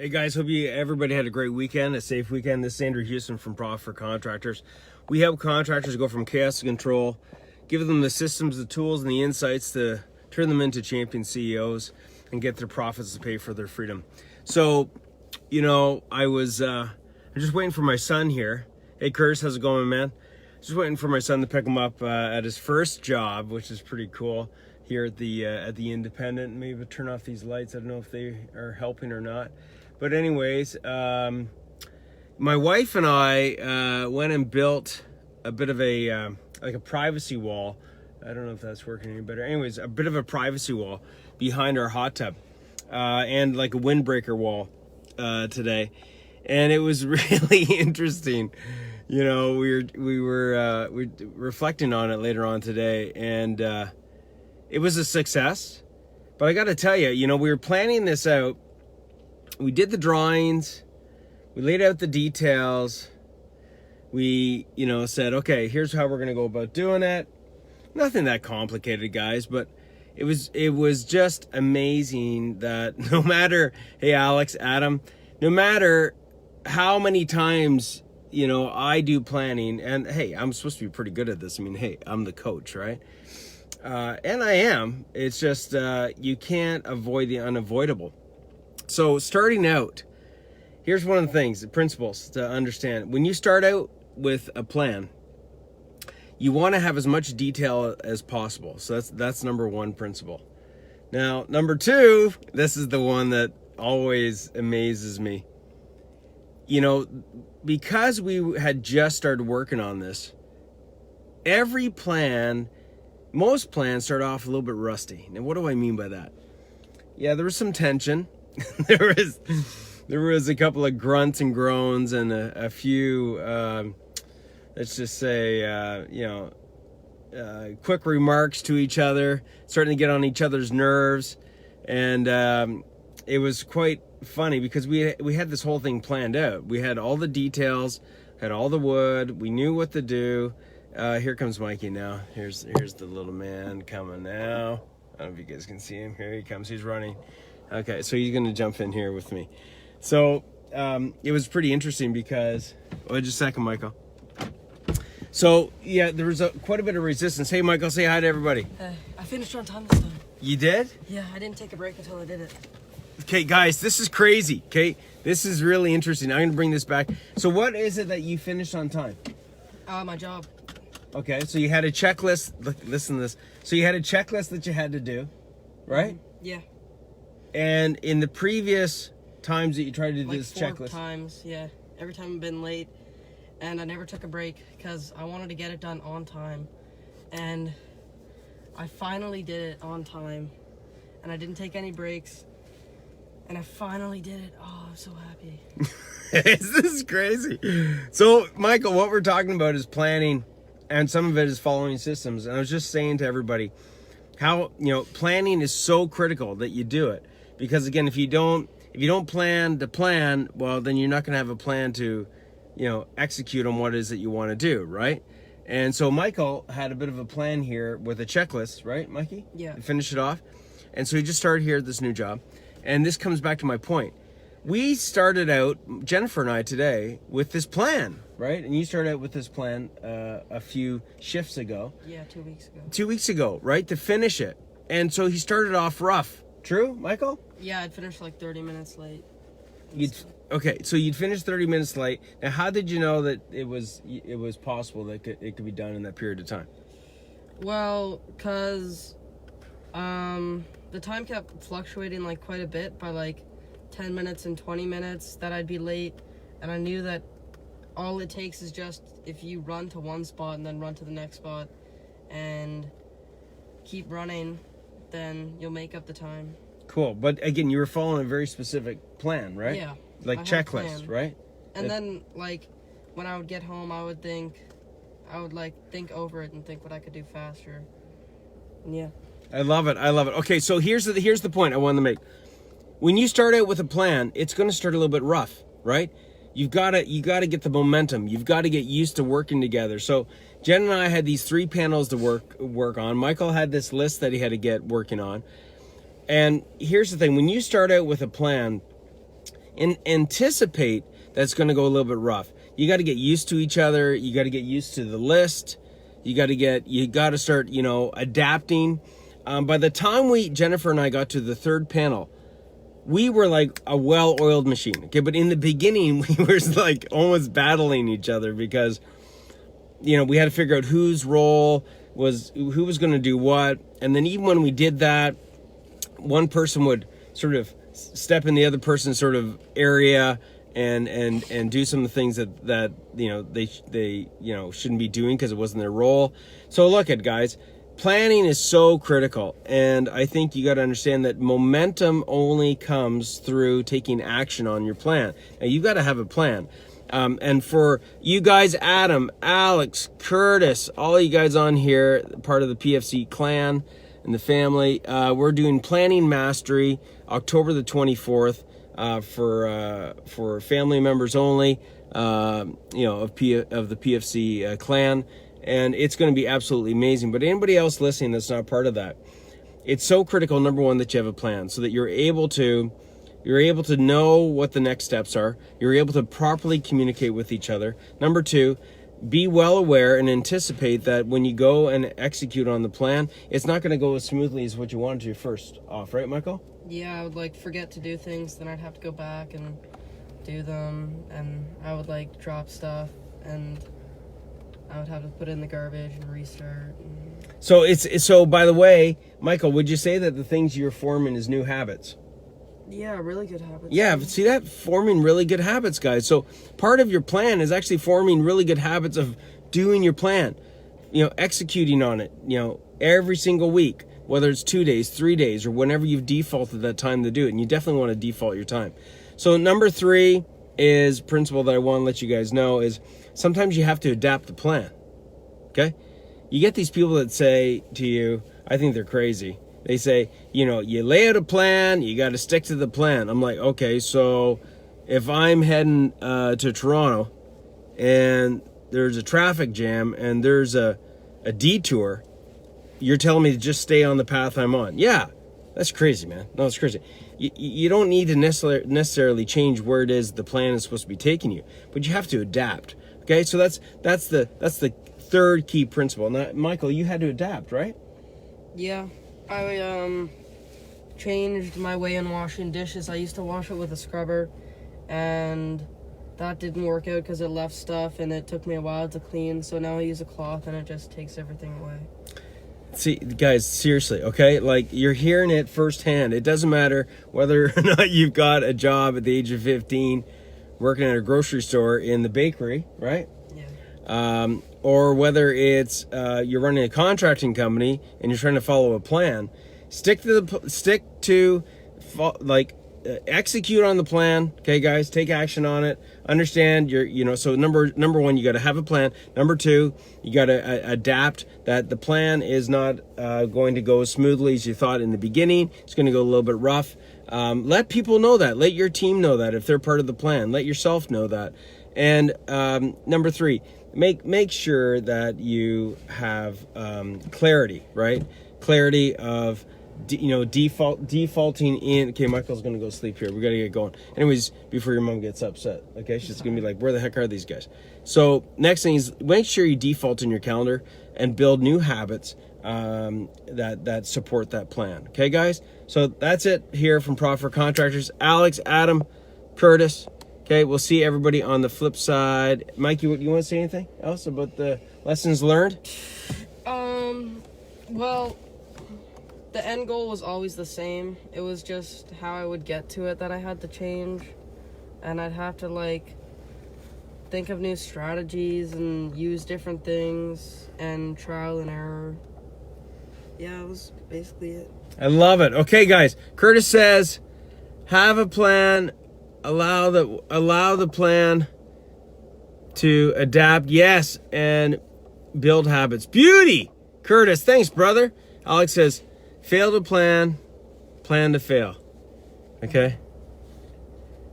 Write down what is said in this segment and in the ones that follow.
Hey guys, hope everybody had a great weekend, a safe weekend. This is Andrew Houston from Prof for Contractors. We help contractors go from chaos to control, give them the systems, the tools, and the insights to turn them into champion CEOs and get their profits to pay for their freedom. So, I'm just waiting for my son here. Hey Curtis, how's it going, man? Just waiting for my son to pick him up at his first job, which is pretty cool here at the Independent. Maybe turn off these lights. I don't know if they are helping or not. But anyways, my wife and I went and built a bit of a privacy wall. I don't know if that's working any better. Anyways, a bit of a privacy wall behind our hot tub and like a windbreaker wall today. And it was really interesting. We were reflecting on it later on today, and it was a success. But I got to tell you, we were planning this out. We did the drawings, we laid out the details, we, said, okay, here's how we're going to go about doing it. Nothing that complicated, guys, but it was just amazing that no matter, hey, Alex, Adam, no matter how many times, I do planning, and hey, I'm supposed to be pretty good at this. I mean, hey, I'm the coach, right? And I am. It's just, you can't avoid the unavoidable. So starting out, here's one of the things, the principles to understand. When you start out with a plan, you want to have as much detail as possible. So that's number one principle. Now, number two, this is the one that always amazes me. Because we had just started working on this, most plans start off a little bit rusty. Now, what do I mean by that? Yeah, there was some tension. there was a couple of grunts and groans and a few, let's just say, quick remarks to each other, starting to get on each other's nerves. And it was quite funny because we had this whole thing planned out. We had all the details, had all the wood, we knew what to do. Here comes Mikey now. Here's the little man coming now. I don't know if you guys can see him. Here he comes. He's running. Okay, so he's going to jump in here with me. So it was pretty interesting because... Oh, just a second, Michael. So, yeah, there was quite a bit of resistance. Hey, Michael, say hi to everybody. I finished on time this time. You did? Yeah, I didn't take a break until I did it. Okay, guys, this is crazy, okay? This is really interesting. I'm going to bring this back. So what is it that you finished on time? My job. Okay, so you had a checklist. Listen to this. So you had a checklist that you had to do, right? Yeah. And in the previous times that you tried to do this four checklist... times, yeah. Every time I've been late. And I never took a break because I wanted to get it done on time. And I finally did it on time. And I didn't take any breaks. And I finally did it. Oh, I'm so happy. This is crazy. So, Michael, what we're talking about is planning, and some of it is following systems. And I was just saying to everybody how, planning is so critical that you do it. Because again, if you don't plan the plan, well, then you're not going to have a plan to, execute on what it is that you want to do, right? And so Michael had a bit of a plan here with a checklist, right, Mikey? Yeah. To finish it off. And so he just started here at this new job. And this comes back to my point. We started out, Jennifer and I today, with this plan, right? And you started out with this plan a few shifts ago. Yeah, 2 weeks ago. 2 weeks ago, right? To finish it. And so he started off rough. True, Michael? Yeah, I'd finished like 30 minutes late. Okay, so you'd finished 30 minutes late. Now, how did you know that it was possible that it could be done in that period of time? Well, because the time kept fluctuating like quite a bit by like 10 minutes and 20 minutes that I'd be late. And I knew that all it takes is just if you run to one spot and then run to the next spot and keep running, then you'll make up the time. Cool. But again, you were following a very specific plan, right? Yeah. Like checklist, right? And then like when I would get home, I would think over it and think what I could do faster. And yeah. I love it. Okay, so here's the point I wanted to make. When you start out with a plan, it's going to start a little bit rough, right? You got to get the momentum. You've got to get used to working together. So Jen and I had these 3 panels to work on. Michael had this list that he had to get working on. And here's the thing. When you start out with a plan, and anticipate that's going to go a little bit rough. You got to get used to each other. You got to get used to the list. You got to start, adapting. By the time Jennifer and I got to the third panel, we were like a well-oiled machine. Okay, but in the beginning, we were like almost battling each other because, we had to figure out whose role was, who was going to do what. And then even when we did that, one person would sort of step in the other person's sort of area and do some of the things that they shouldn't be doing because it wasn't their role. So look at, guys, planning is so critical, and I think you got to understand that momentum only comes through taking action on your plan. Now you got to have a plan. And for you guys, Adam, Alex, Curtis, all you guys on here, part of the PFC clan and the family, we're doing Planning Mastery October the 24th for family members only, of the PFC clan. And it's going to be absolutely amazing. But anybody else listening that's not part of that, it's so critical, number one, that you have a plan so that you're able to know what the next steps are. You're able to properly communicate with each other. Number two, be well aware and anticipate that when you go and execute on the plan, it's not going to go as smoothly as what you wanted to first off, right, Michael? Yeah, I would forget to do things, then I'd have to go back and do them, and I would drop stuff, and I would have to put it in the garbage and restart. So by the way, Michael, would you say that the things you're forming is new habits? Yeah, really good habits. Yeah, see that? Forming really good habits, guys. So part of your plan is actually forming really good habits of doing your plan, executing on it, every single week, whether it's 2 days, 3 days, or whenever you've defaulted that time to do it. And you definitely want to default your time. So number 3 is principle that I want to let you guys know is sometimes you have to adapt the plan. Okay? You get these people that say to you, I think they're crazy. They say, you lay out a plan, you got to stick to the plan. I'm like, okay, so if I'm heading to Toronto and there's a traffic jam and there's a detour, you're telling me to just stay on the path I'm on. Yeah, that's crazy, man. No, it's crazy. You don't need to necessarily change where it is the plan is supposed to be taking you, but you have to adapt. Okay, so that's the third key principle. Now, Michael, you had to adapt, right? Yeah. I changed my way in washing dishes. I used to wash it with a scrubber, and that didn't work out because it left stuff, and it took me a while to clean. So now I use a cloth, and it just takes everything away. See, guys, seriously, okay? You're hearing it firsthand. It doesn't matter whether or not you've got a job at the age of 15 working at a grocery store in the bakery, right? Yeah. Or whether it's you're running a contracting company and you're trying to follow a plan. Execute on the plan. Okay, guys, take action on it. Understand so number one, you got to have a plan. Number 2, you got to adapt that the plan is not going to go as smoothly as you thought in the beginning. It's going to go a little bit rough. Let people know that. Let your team know that if they're part of the plan. Let yourself know that. And number 3, make sure that you have clarity, right? Clarity of defaulting in. Okay, Michael's gonna go sleep here. We gotta get going. Anyways, before your mom gets upset, okay, she's gonna be like, "Where the heck are these guys?" So next thing is make sure you default in your calendar and build new habits that support that plan. Okay, guys. So that's it here from Profit for Contractors. Alex, Adam, Curtis. Okay, we'll see everybody on the flip side. Mike, you want to say anything else about the lessons learned? Well, the end goal was always the same. It was just how I would get to it that I had to change. And I'd have to, think of new strategies and use different things and trial and error. Yeah, that was basically it. I love it. Okay, guys. Curtis says, have a plan. Allow the plan to adapt. Yes, and build habits. Beauty! Curtis, thanks, brother. Alex says, fail to plan to fail. Okay?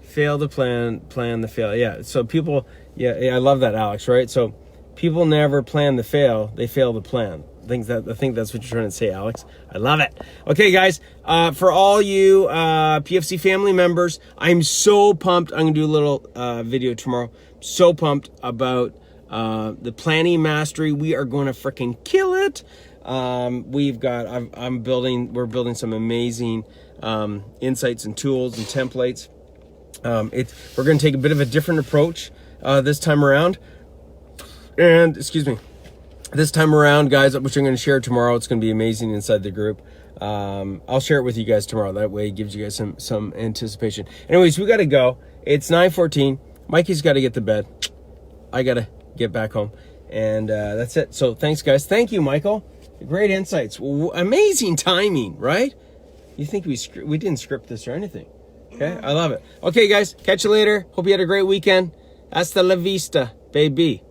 Fail to plan to fail. Yeah, so people, yeah, I love that, Alex, right? So people never plan to fail, they fail to plan. I think that's what you're trying to say, Alex. I love it. Okay, guys, for all you PFC family members, I'm so pumped. I'm gonna do a little video tomorrow. So pumped about the planning mastery. We are going to freaking kill it. We're building some amazing insights and tools and templates. We're going to take a bit of a different approach this time around. And excuse me, this time around, guys, which I'm going to share tomorrow. It's going to be amazing inside the group. I'll share it with you guys tomorrow. That way it gives you guys some anticipation. Anyways, we got to go. It's 9:14. Mikey's got to get to bed. I got to get back home. And that's it. So thanks, guys. Thank you, Michael. Great insights. Amazing timing, right? You think we didn't script this or anything. Okay, I love it. Okay, guys, catch you later. Hope you had a great weekend. Hasta la vista, baby.